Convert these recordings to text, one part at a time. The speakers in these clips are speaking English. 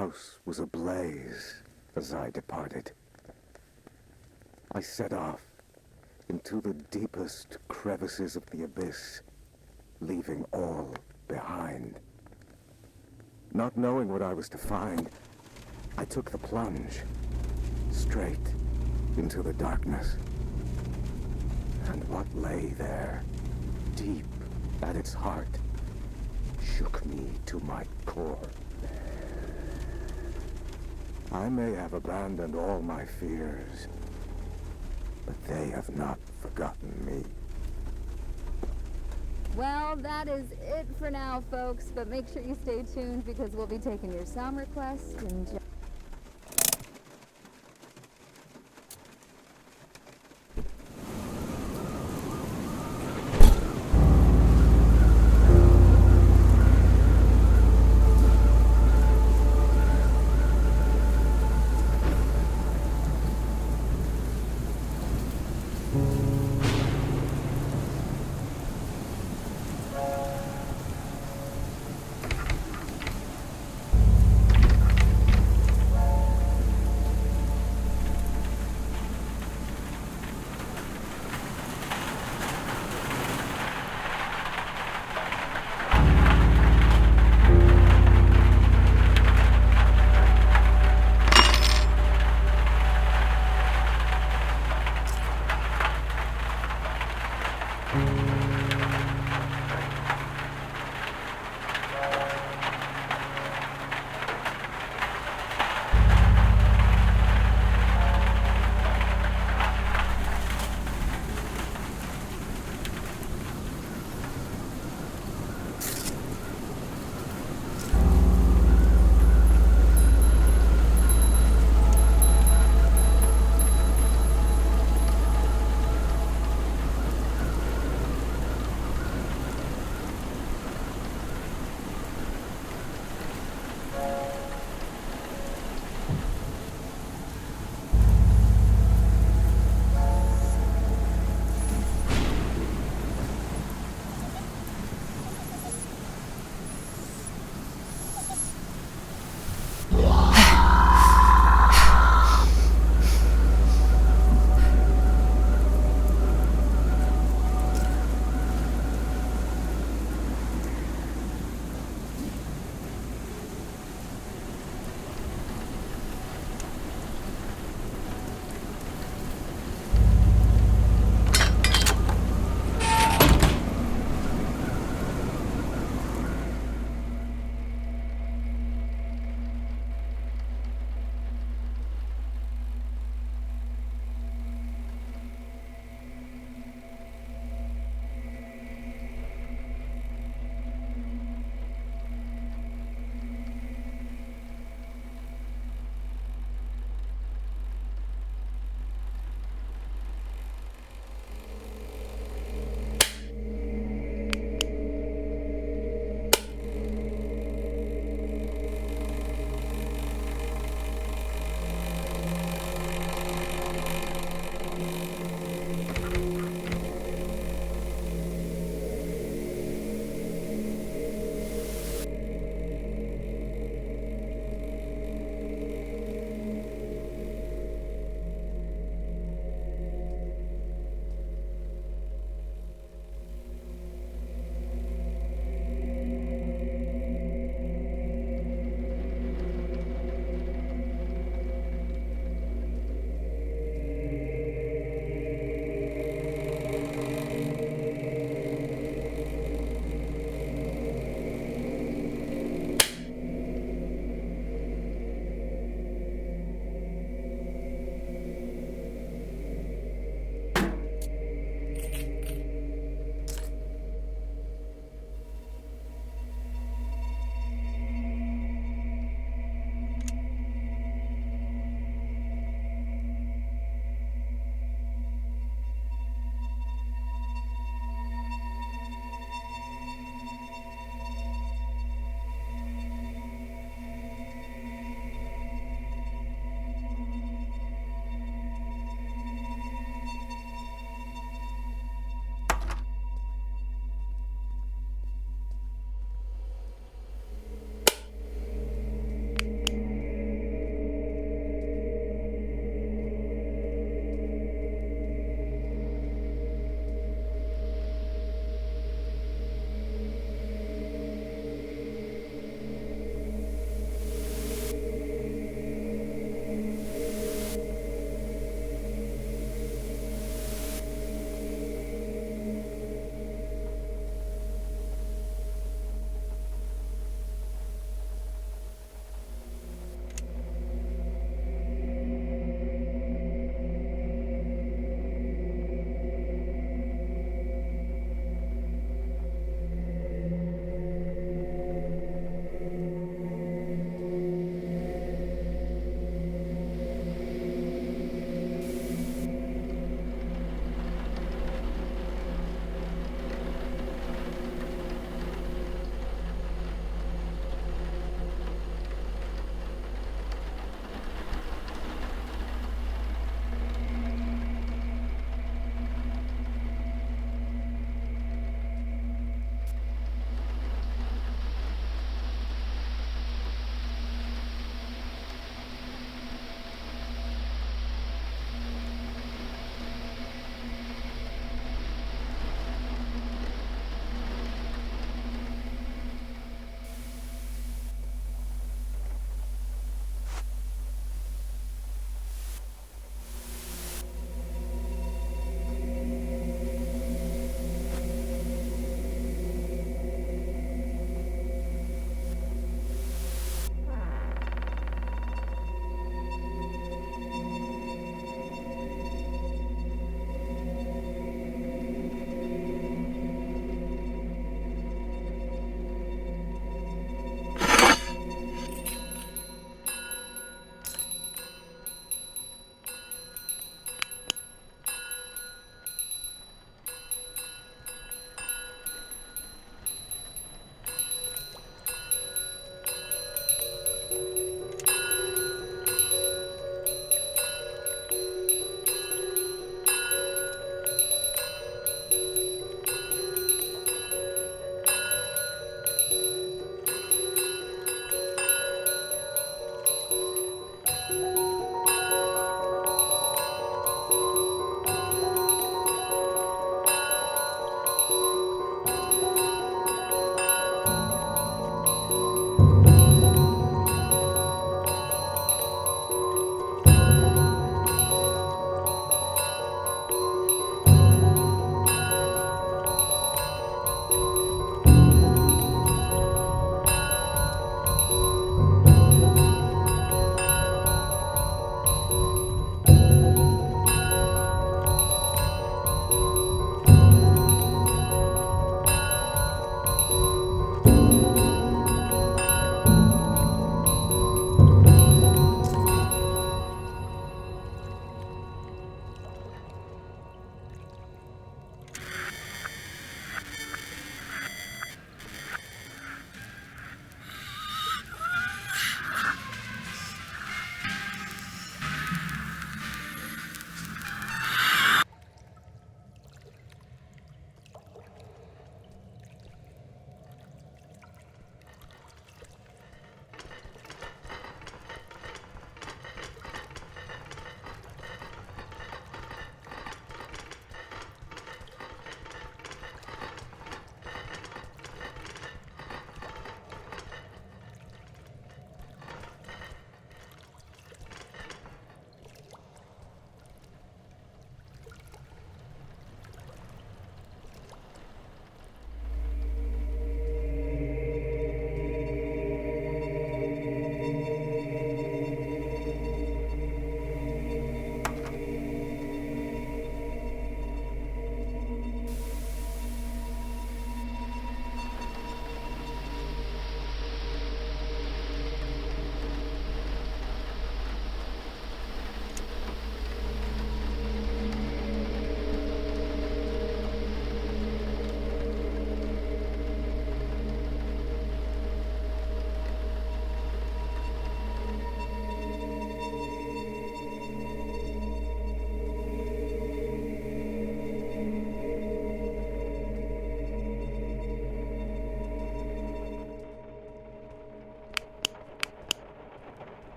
house was ablaze as I departed. I set off into the deepest crevices of the abyss, leaving all behind. Not knowing what I was to find, I took the plunge, straight into the darkness. And what lay there, deep at its heart, shook me to my core. I may have abandoned all my fears, but they have not forgotten me. Well, that is it for now, folks, but make sure you stay tuned because we'll be taking your sound requests and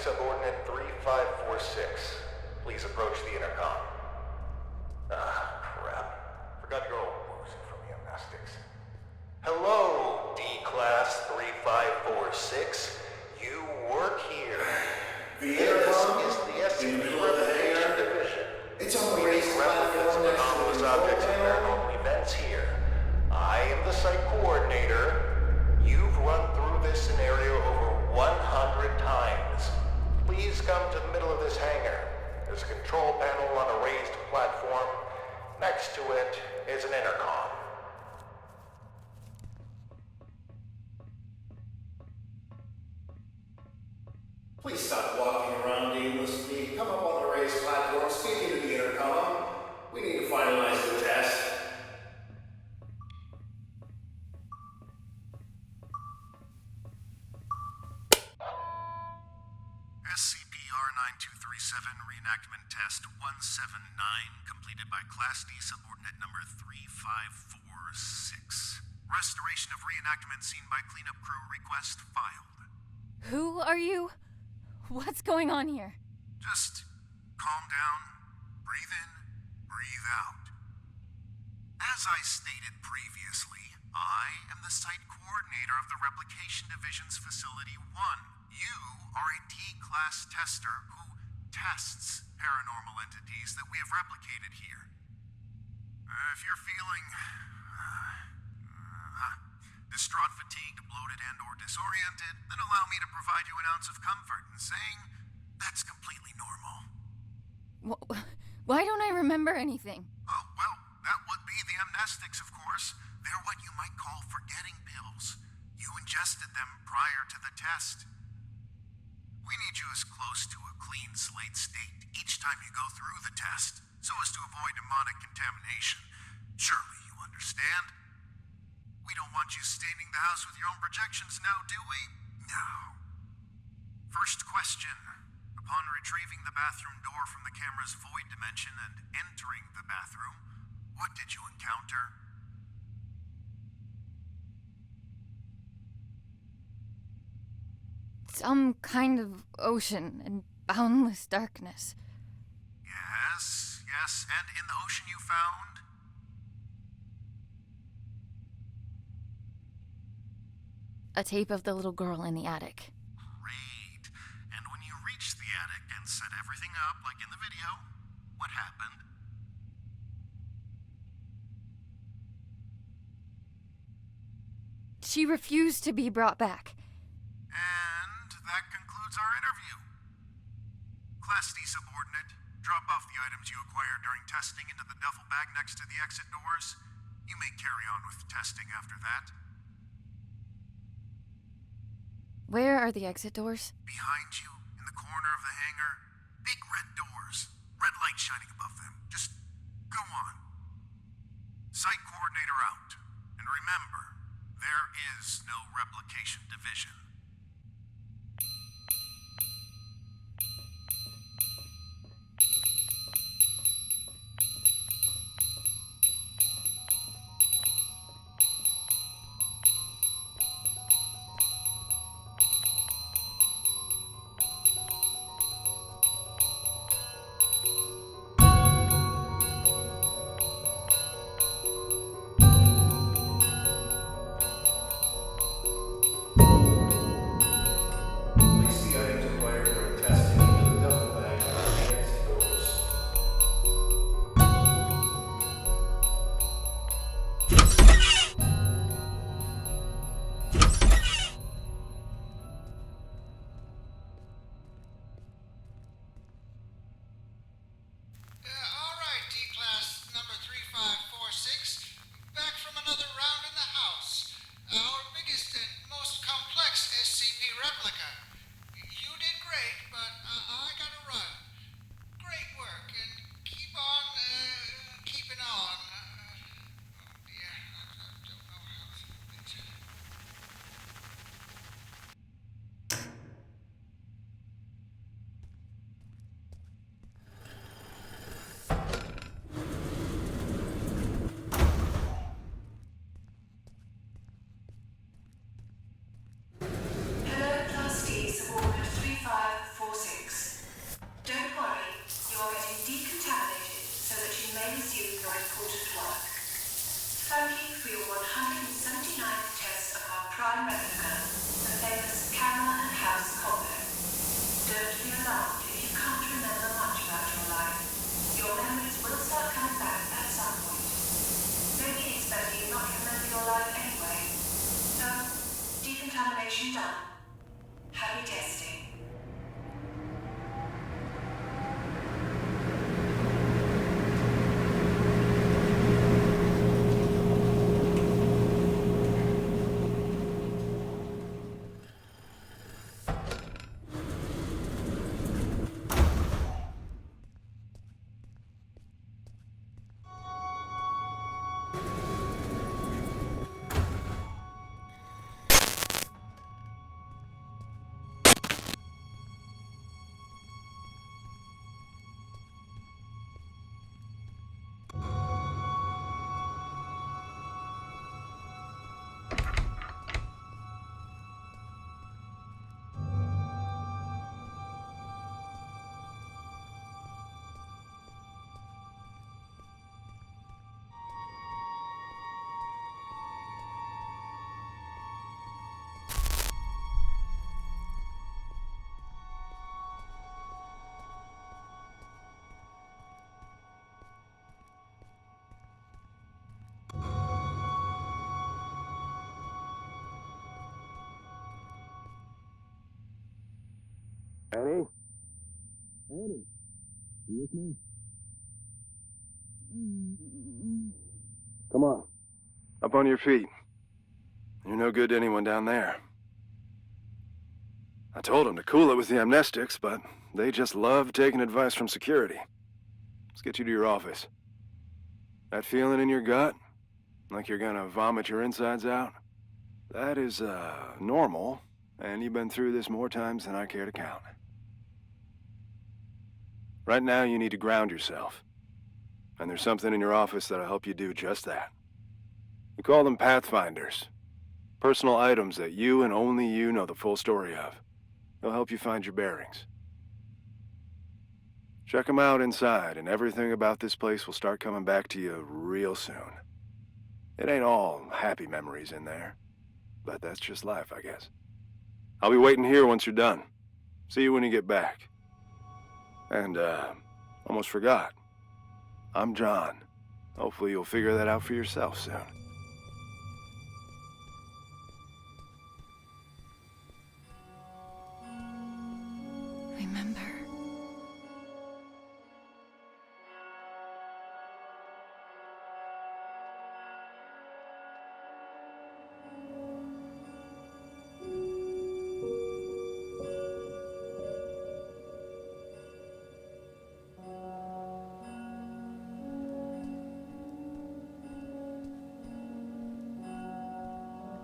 subordinate 3546. Please approach the intercom. Ah, crap. Forgot your old woozy from the amnestics. Hello, D-Class 3546. You work here. The This intercom? is the In the SCP middle of the Replication hangar? Division. It's on the We raised make replicas platform of next to anomalous the objects and control panel. paranormal events here. I am the site coordinator. You've run through this scenario over 100 times. Please come to the middle of this hangar. There's a control panel on a raised platform. Next to it is an intercom. Please stop walking around aimlessly. Come up on the raised platform, speak into the intercom. We need to finalize the test. SCP-R9237 Reenactment Test 179, completed by Class D Subordinate Number 3546. Restoration of reenactment seen by cleanup crew request filed. Who are you? What's going on here? Just calm down, breathe in, breathe out. As I stated previously, I am the site coordinator of the Replication Division's Facility 1. You are a D-Class tester who tests paranormal entities that we have replicated here. If you're feeling distraught, fatigued, bloated, and/or disoriented, then allow me to provide you an ounce of comfort in saying that's completely normal. Why don't I remember anything? Oh, well, that would be the amnestics, of course. They're what you might call forgetting pills. You ingested them prior to the test. We need you as close to a clean slate state each time you go through the test, so as to avoid demonic contamination. Surely you understand? We don't want you staining the house with your own projections now, do we? No. First question. Upon retrieving the bathroom door from the camera's void dimension and entering the bathroom, what did you encounter? Some kind of ocean and boundless darkness. Yes, and in the ocean you found? A tape of the little girl in the attic. Great. And when you reached the attic and set everything up like in the video, what happened? She refused to be brought back. And that concludes our interview. Class D subordinate, drop off the items you acquired during testing into the duffel bag next to the exit doors. You may carry on with testing after that. Where are the exit doors? Behind you, in the corner of the hangar, big red doors, red light shining above them. Just go on. Site coordinator out. And remember, there is no Replication Division. Annie? Annie? You with me? Come on. Up on your feet. You're no good to anyone down there. I told them to cool it with the amnestics, but they just love taking advice from security. Let's get you to your office. That feeling in your gut, like you're gonna vomit your insides out, that is, normal, and you've been through this more times than I care to count. Right now, you need to ground yourself. And there's something in your office that'll help you do just that. We call them Pathfinders. Personal items that you and only you know the full story of. They'll help you find your bearings. Check them out inside, and everything about this place will start coming back to you real soon. It ain't all happy memories in there, but that's just life, I guess. I'll be waiting here once you're done. See you when you get back. And, almost forgot. I'm John. Hopefully you'll figure that out for yourself soon. Remember.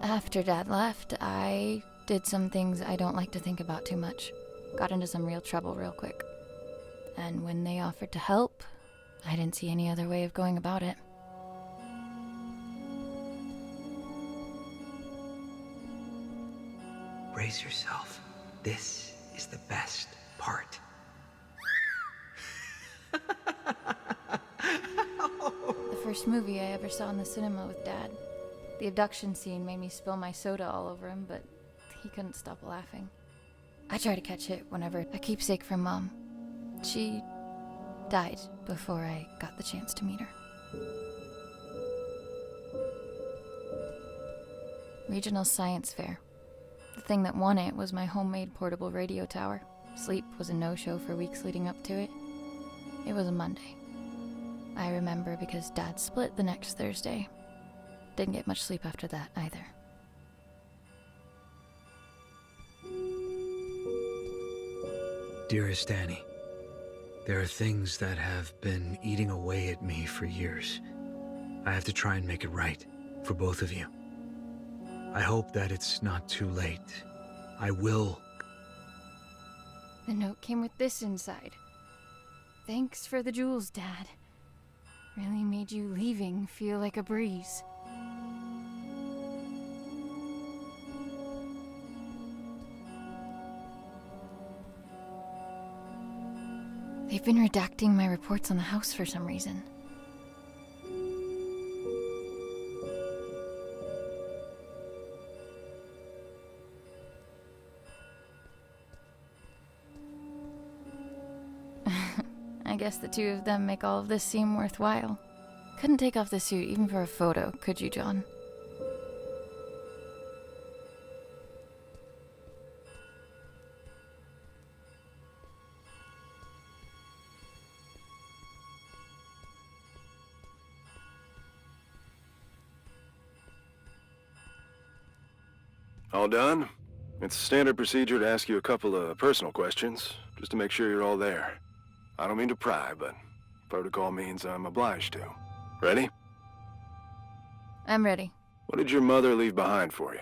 After Dad left, I did some things I don't like to think about too much. Got into some real trouble real quick. And when they offered to help, I didn't see any other way of going about it. Brace yourself. This is the best part. The first movie I ever saw in the cinema with Dad. The abduction scene made me spill my soda all over him, but he couldn't stop laughing. I try to catch it whenever a keepsake from Mom. She died before I got the chance to meet her. Regional Science Fair. The thing that won it was my homemade portable radio tower. Sleep was a no-show for weeks leading up to it. It was a Monday. I remember because Dad split the next Thursday. Didn't get much sleep after that, either. Dearest Annie, there are things that have been eating away at me for years. I have to try and make it right for both of you. I hope that it's not too late. I will. The note came with this inside. Thanks for the jewels, Dad. Really made you leaving feel like a breeze. They've been redacting my reports on the house for some reason. I guess the two of them make all of this seem worthwhile. Couldn't take off the suit even for a photo, could you, John? All done? It's standard procedure to ask you a couple of personal questions, just to make sure you're all there. I don't mean to pry, but protocol means I'm obliged to. Ready? I'm ready. What did your mother leave behind for you?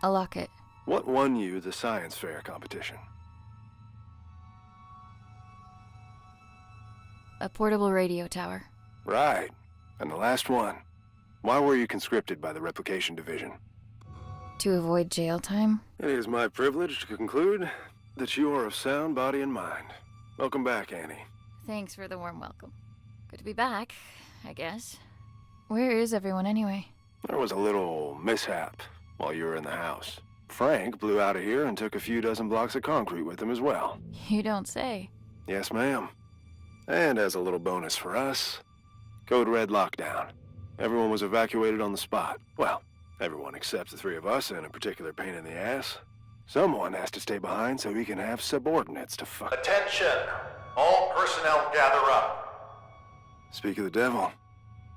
A locket. What won you the science fair competition? A portable radio tower. Right. And the last one. Why were you conscripted by the Replication Division? To avoid jail time? It is my privilege to conclude that you are of sound body and mind. Welcome back, Annie. Thanks for the warm welcome. Good to be back, I guess. Where is everyone anyway? There was a little mishap while you were in the house. Frank blew out of here and took a few dozen blocks of concrete with him as well. You don't say. Yes, ma'am. And as a little bonus for us, Code Red lockdown. Everyone was evacuated on the spot. Well, everyone except the three of us and a particular pain in the ass. Someone has to stay behind so we can have subordinates to fuck. Attention! All personnel gather up. Speak of the devil.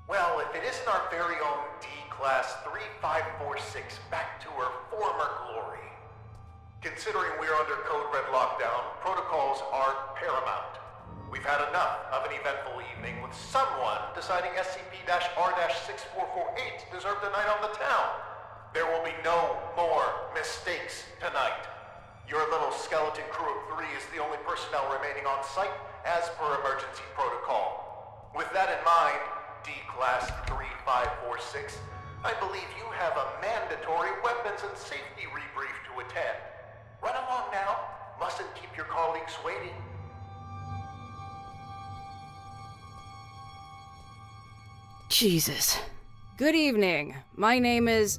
Well, if it isn't our very own D-Class 3546 back to her former glory. Considering we're under Code Red lockdown, protocols are paramount. We've had enough of an eventful evening with someone deciding SCP-R-6448 deserved a night on the town. There will be no more mistakes tonight. Your little skeleton crew of 3 is the only personnel remaining on site as per emergency protocol. With that in mind, D-Class 3546, I believe you have a mandatory weapons and safety rebrief to attend. Run along now. Mustn't keep your colleagues waiting. Jesus. Good evening. My name is...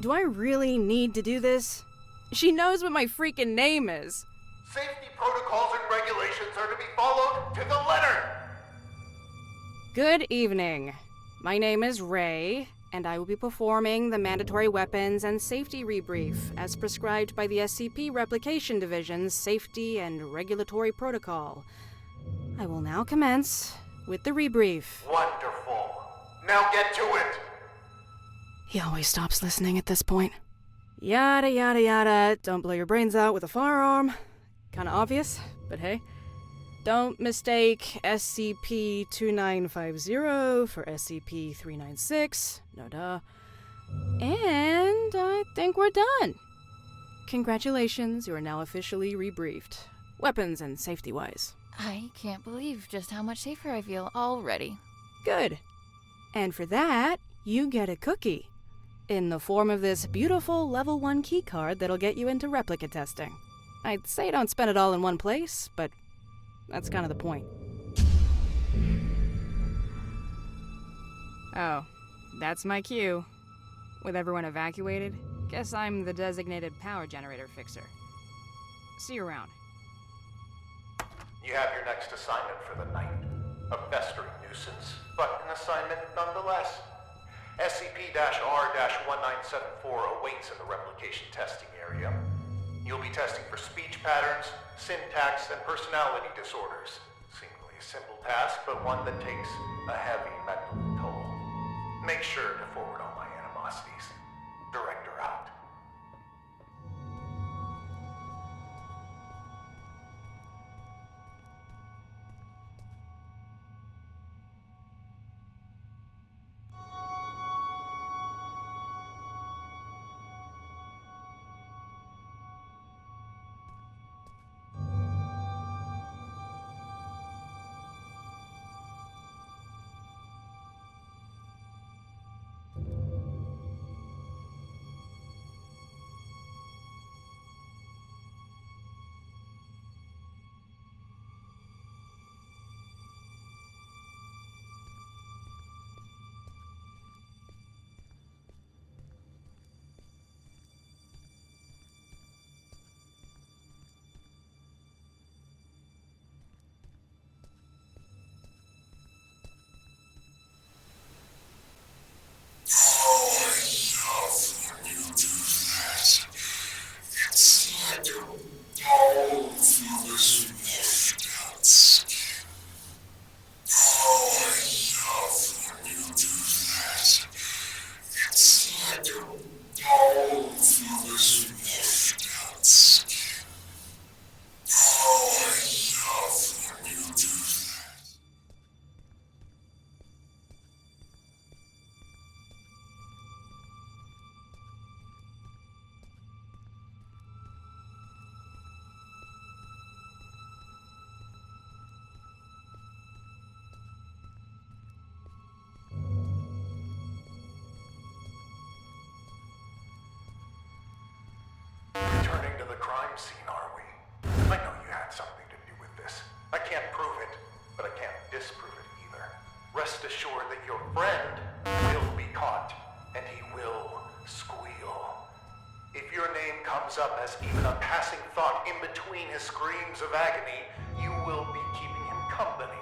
Do I really need to do this? She knows what my freaking name is. Safety protocols and regulations are to be followed to the letter. Good evening. My name is Ray, and I will be performing the mandatory weapons and safety rebrief as prescribed by the SCP Replication Division's Safety and Regulatory Protocol. I will now commence with the rebrief. Wonderful. Now get to it. He always stops listening at this point. Yada yada yada, don't blow your brains out with a firearm. Kinda obvious, but hey. Don't mistake SCP-2950 for SCP-396. No duh. And I think we're done. Congratulations, you are now officially rebriefed. Weapons and safety-wise. I can't believe just how much safer I feel already. Good. And for that, you get a cookie. In the form of this beautiful level 1 keycard that'll get you into replica testing. I'd say don't spend it all in one place, but that's kind of the point. Oh, that's my cue. With everyone evacuated, guess I'm the designated power generator fixer. See you around. You have your next assignment for the night. A festering nuisance, but an assignment nonetheless. SCP-R-1974 awaits in the replication testing area. You'll be testing for speech patterns, syntax, and personality disorders. Seemingly a simple task, but one that takes a heavy mental toll. Make sure to forward all my animosities. Director out. Returning to the crime scene, are we? I know you had something to do with this. I can't prove it, but I can't disprove it either. Rest assured that your friend will be caught, and he will squeal. If your name comes up as even a passing thought in between his screams of agony, you will be keeping him company.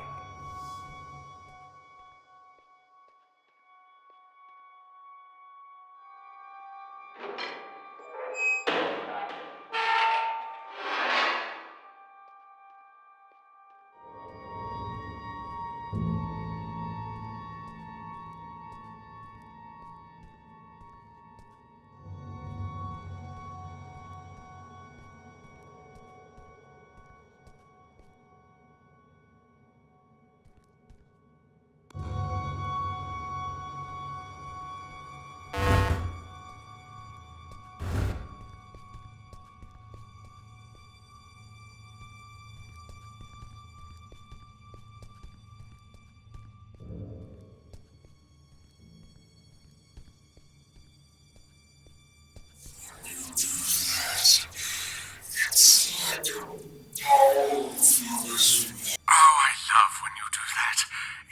Oh, I love when you do that.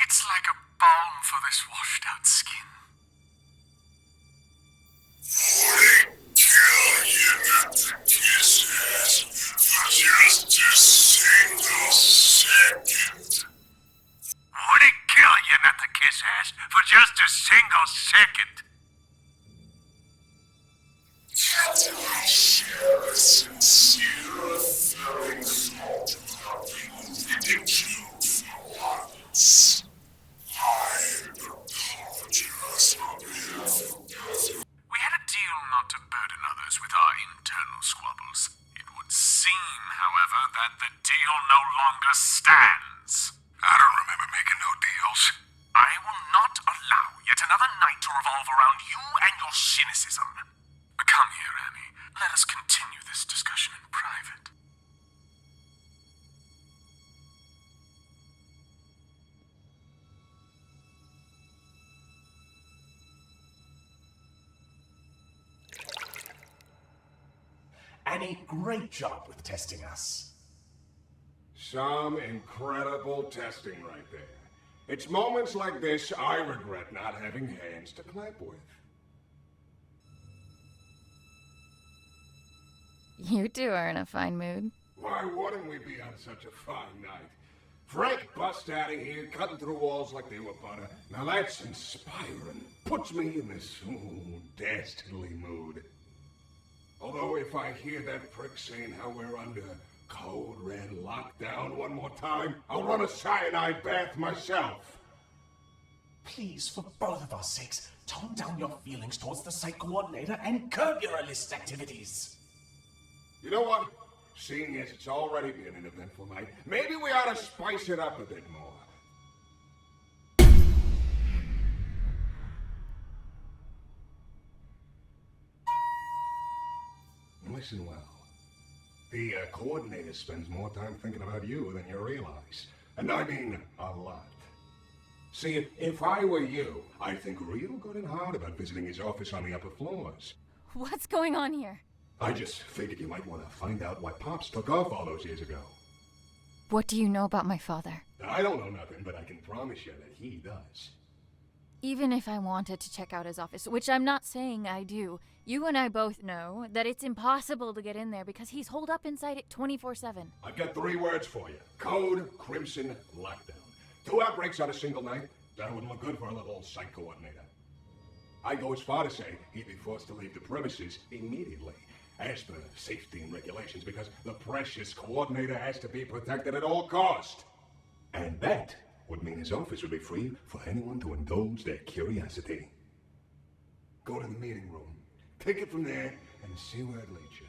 It's like a balm for this washed out skin. Wouldn't kill you not to kiss ass for just a single second. Wouldn't kill you not to kiss ass for just a single second. Can I share a sincere feeling of ridiculous once? I apologize on behalf of Catherine. We had a deal not to burden others with our internal squabbles. It would seem, however, that the deal no longer stands. I don't remember making no deals. I will not allow yet another night to revolve around you and your cynicism. Come here, Annie. Let us continue this discussion in private. Annie, great job with testing us. Some incredible testing right there. It's moments like this I regret not having hands to clap with. You two are in a fine mood. Why wouldn't we be on such a fine night? Frank bust out of here, cutting through walls like they were butter. Now that's inspiring. Puts me in this dastardly mood. Although if I hear that prick saying how we're under code red lockdown one more time, I'll run a cyanide bath myself. Please, for both of our sakes, tone down your feelings towards the site coordinator and curb your illicit activities. You know what? Seeing as it's already been an eventful night, maybe we ought to spice it up a bit more. Listen well. The coordinator spends more time thinking about you than you realize. And I mean a lot. See, if I were you, I'd think real good and hard about visiting his office on the upper floors. What's going on here? I just figured you might want to find out why Pops took off all those years ago. What do you know about my father? I don't know nothing, but I can promise you that he does. Even if I wanted to check out his office, which I'm not saying I do, you and I both know that it's impossible to get in there because he's holed up inside it 24/7. I've got 3 words for you. Code Crimson Lockdown. 2 outbreaks on a single night? That wouldn't look good for a little site coordinator. I'd go as far to say he'd be forced to leave the premises immediately, as per safety and regulations, because the precious coordinator has to be protected at all cost. And that would mean his office would be free for anyone to indulge their curiosity. Go to the meeting room, take it from there, and see where it leads you.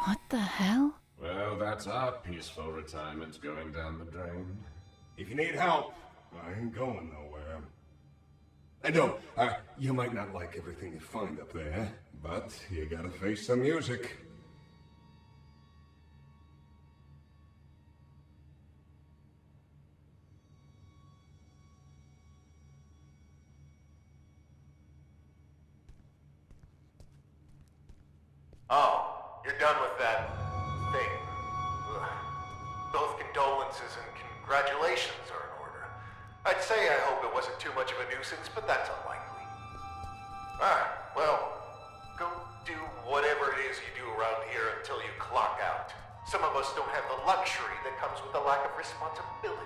What the hell? Well, that's our peaceful retirement going down the drain. If you need help, I ain't going nowhere. And no, you might not like everything you find up there, but you gotta face the music. Oh, you're done with that thing. Ugh. Both condolences and congratulations are in order. I'd say I hope it wasn't too much of a nuisance, but that's unlikely. Well, go do whatever it is you do around here until you clock out. Some of us don't have the luxury that comes with a lack of responsibility.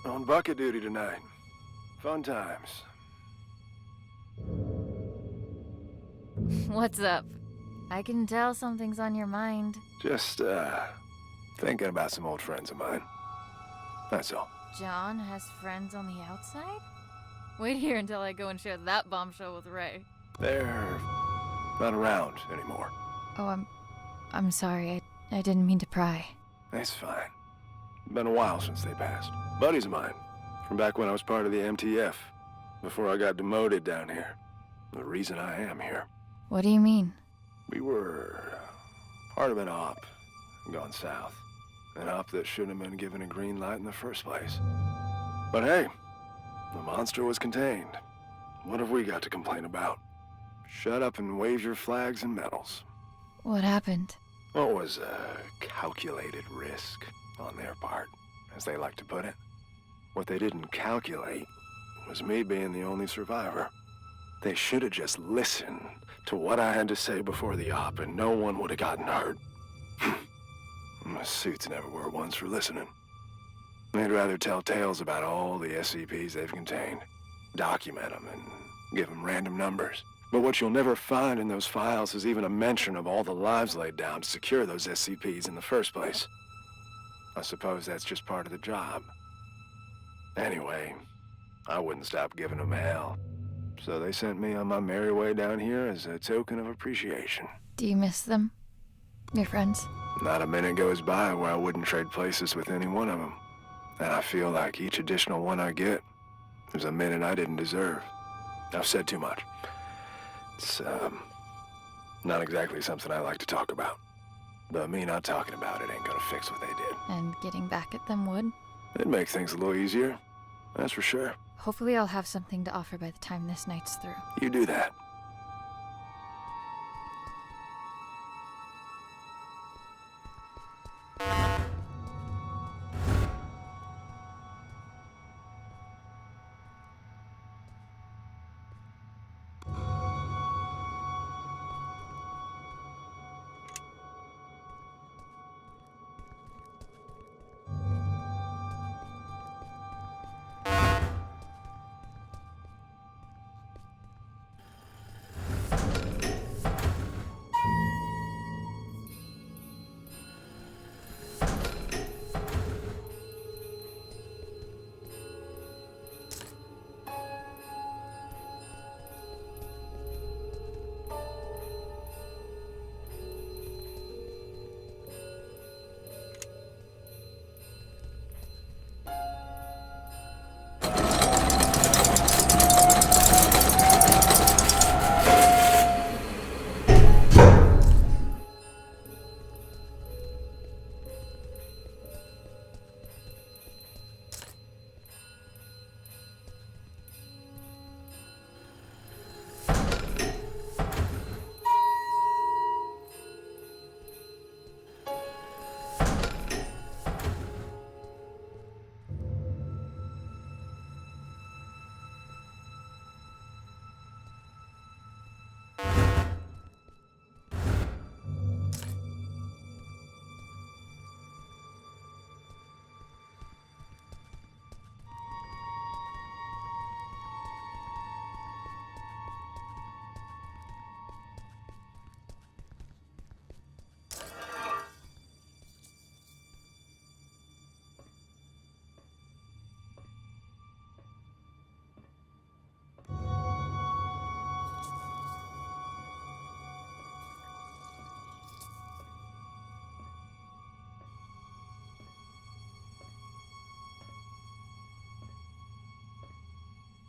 On bucket duty tonight. Fun times. What's up? I can tell something's on your mind. Just, thinking about some old friends of mine. That's all. John has friends on the outside? Wait here until I go and share that bombshell with Ray. They're not around anymore. Oh, I'm sorry. I didn't mean to pry. It's fine. Been a while since they passed. Buddies of mine, from back when I was part of the MTF, before I got demoted down here. The reason I am here. What do you mean? We were part of an op gone south. An op that shouldn't have been given a green light in the first place. But hey, the monster was contained. What have we got to complain about? Shut up and wave your flags and medals. What happened? What was a calculated risk on their part, as they like to put it. What they didn't calculate was me being the only survivor. They should have just listened to what I had to say before the op, and no one would have gotten hurt. My suits never were ones for listening. They'd rather tell tales about all the SCPs they've contained, document them, and give them random numbers. But what you'll never find in those files is even a mention of all the lives laid down to secure those SCPs in the first place. I suppose that's just part of the job. Anyway, I wouldn't stop giving them hell. So they sent me on my merry way down here as a token of appreciation. Do you miss them? Your friends? Not a minute goes by where I wouldn't trade places with any one of them. And I feel like each additional one I get is a minute I didn't deserve. I've said too much. It's, not exactly something I like to talk about. But me not talking about it ain't gonna fix what they did. And getting back at them would? It'd make things a little easier, that's for sure. Hopefully I'll have something to offer by the time this night's through. You do that.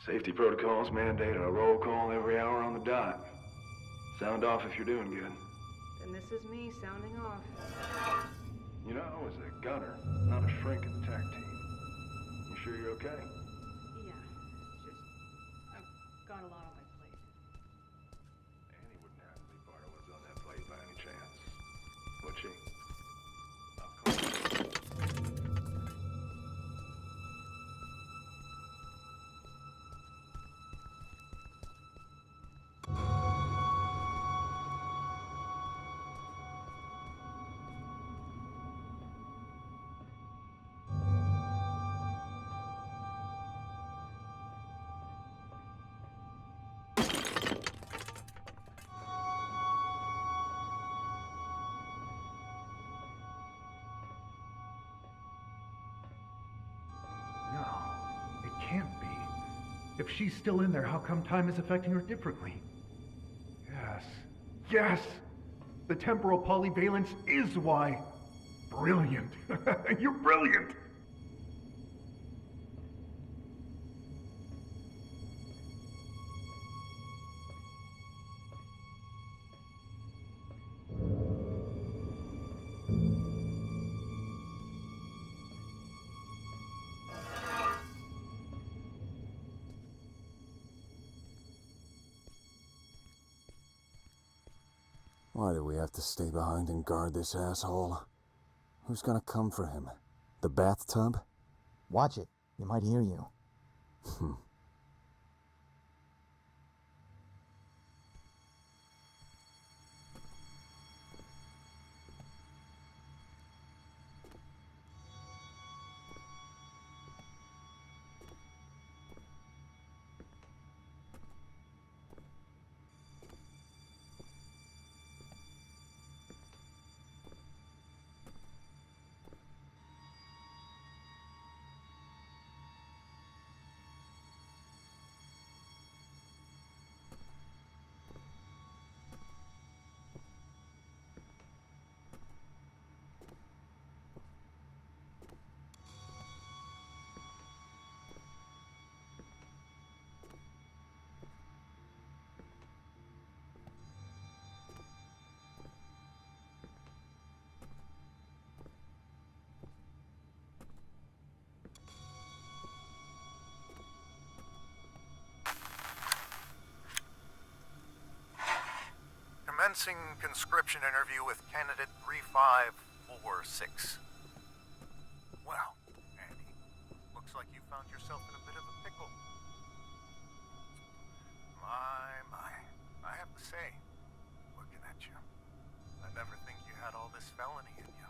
Safety protocols mandate a roll call every hour on the dot. Sound off if you're doing good. Then this is me sounding off. You know, I was a gunner, not a shrink in the TAC team. You sure you're okay? Yeah, it's just... I've got a lot on my plate. Annie wouldn't have to be part of what's on that plate by any chance. Would she? Of course. If she's still in there, how come time is affecting her differently? Yes. Yes! The temporal polyvalence is why. Brilliant. You're brilliant! Why do we have to stay behind and guard this asshole? Who's gonna come for him? The bathtub? Watch it. He might hear you. Commencing conscription interview with candidate 3546. Well, Andy, looks like you found yourself in a bit of a pickle. My. I have to say, looking at you, I never think you had all this felony in you.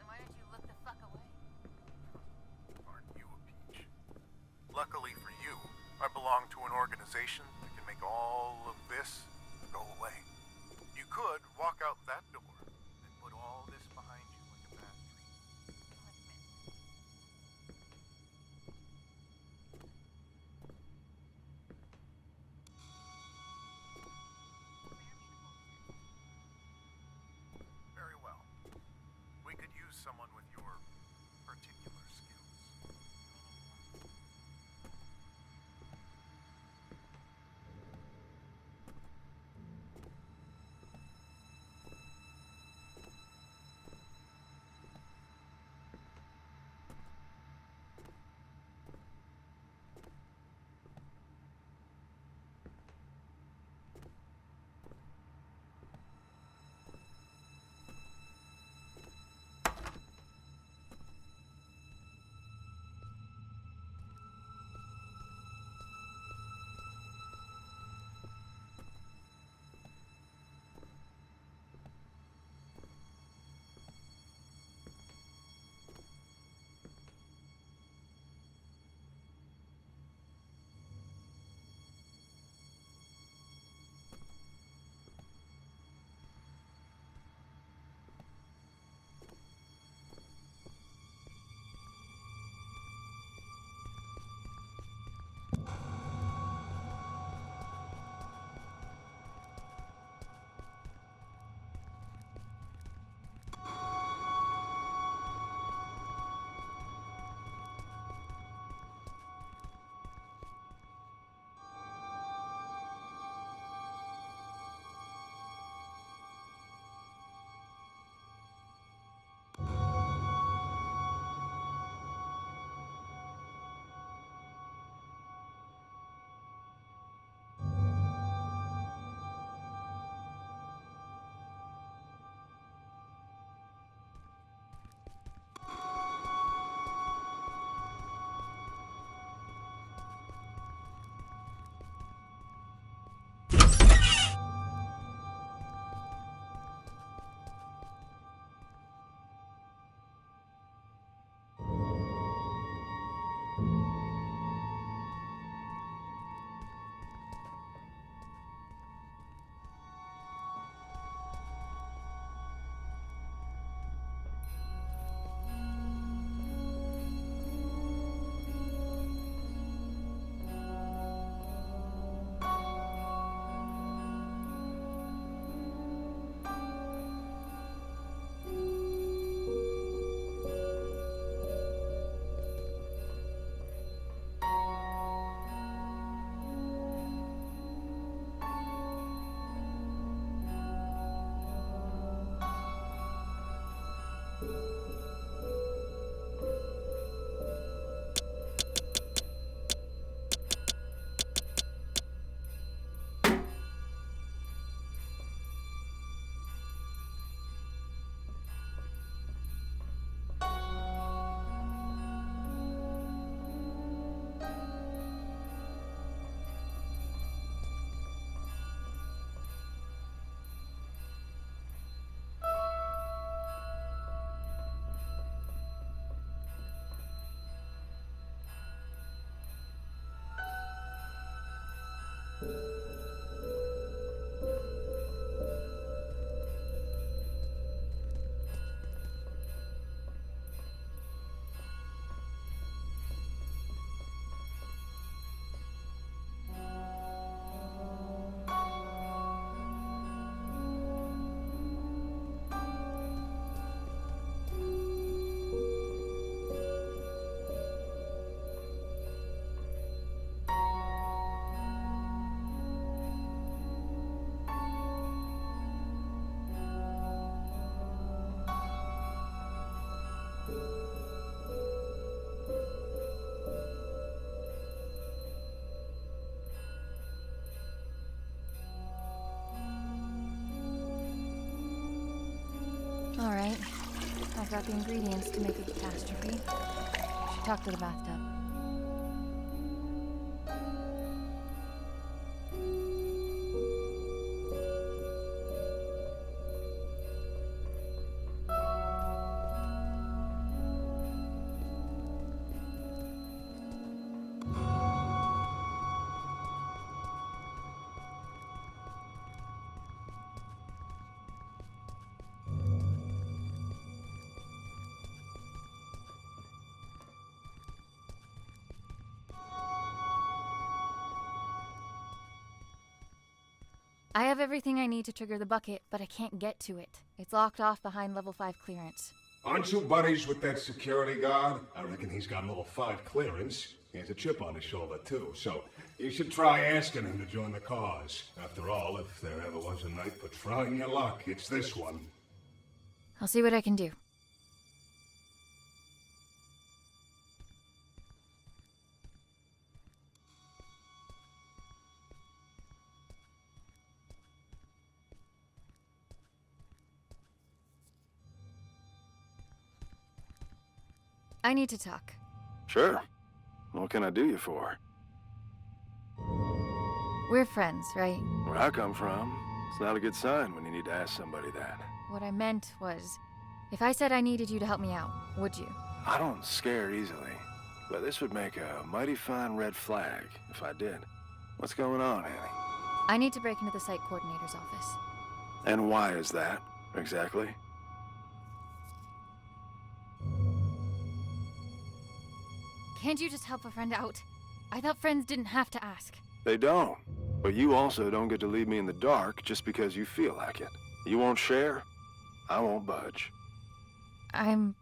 Then why don't you look the fuck away? Aren't you a peach? Luckily for you, I belong to an organization that can make all of this go away. You could walk out that door and put all this behind you like a bad dream. Very well. We could use someone with your particular skills. got the ingredients to make a catastrophe. Should talk to the bathtub. I have everything I need to trigger the bucket, but I can't get to it. It's locked off behind level 5 clearance. Aren't you buddies with that security guard? I reckon he's got level 5 clearance. He has a chip on his shoulder, too, so you should try asking him to join the cause. After all, if there ever was a night for trying your luck, it's this one. I'll see what I can do. I need to talk. Sure. What can I do you for? We're friends, right? Where I come from, it's not a good sign when you need to ask somebody that. What I meant was, if I said I needed you to help me out, would you? I don't scare easily, but this would make a mighty fine red flag if I did. What's going on, Annie? I need to break into the site coordinator's office. And why is that, exactly? Can't you just help a friend out? I thought friends didn't have to ask. They don't. But you also don't get to leave me in the dark just because you feel like it. You won't share, I won't budge. I'm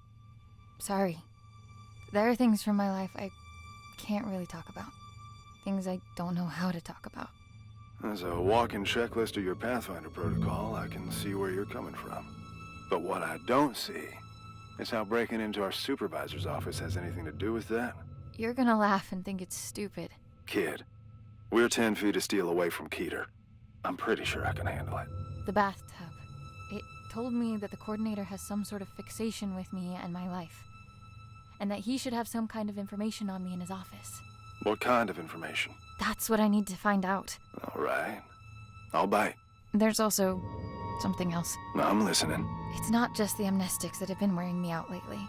sorry. There are things from my life I can't really talk about. Things I don't know how to talk about. As a walking checklist of your Pathfinder protocol, I can see where you're coming from. But what I don't see is how breaking into our supervisor's office has anything to do with that. You're gonna laugh and think it's stupid. Kid, we're 10 feet of steel away from Keter. I'm pretty sure I can handle it. The bathtub. It told me that the coordinator has some sort of fixation with me and my life. And that he should have some kind of information on me in his office. What kind of information? That's what I need to find out. All right. I'll bite. There's also something else. I'm listening. It's not just the amnestics that have been wearing me out lately.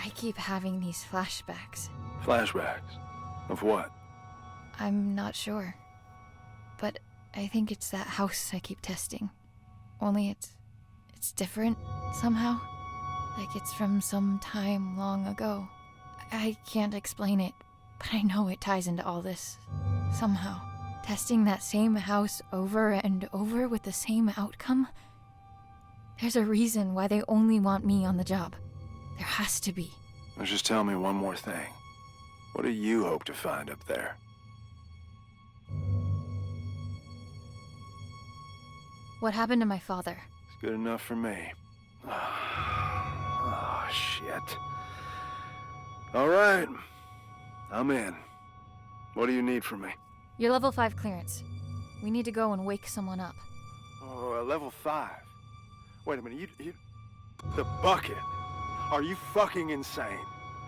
I keep having these flashbacks. Flashbacks? Of what? I'm not sure. But I think it's that house I keep testing. Only it's different somehow. Like it's from some time long ago. I can't explain it, but I know it ties into all this. Somehow. Testing that same house over and over with the same outcome? There's a reason why they only want me on the job. There has to be. Now just tell me one more thing. What do you hope to find up there? What happened to my father? It's good enough for me. Oh, shit. All right. I'm in. What do you need from me? Your level 5 clearance. We need to go and wake someone up. Oh, level 5. Wait a minute, you... The bucket? Are you fucking insane?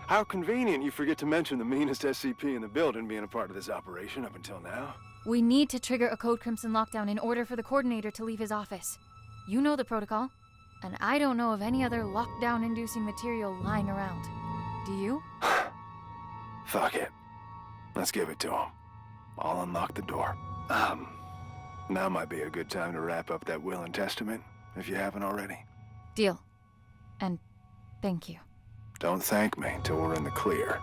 How convenient you forget to mention the meanest SCP in the building being a part of this operation up until now. We need to trigger a Code Crimson lockdown in order for the coordinator to leave his office. You know the protocol, and I don't know of any other lockdown-inducing material lying around. Do you? Fuck it. Let's give it to him. I'll unlock the door. Now might be a good time to wrap up that will and testament, if you haven't already. Deal. And thank you. Don't thank me until we're in the clear.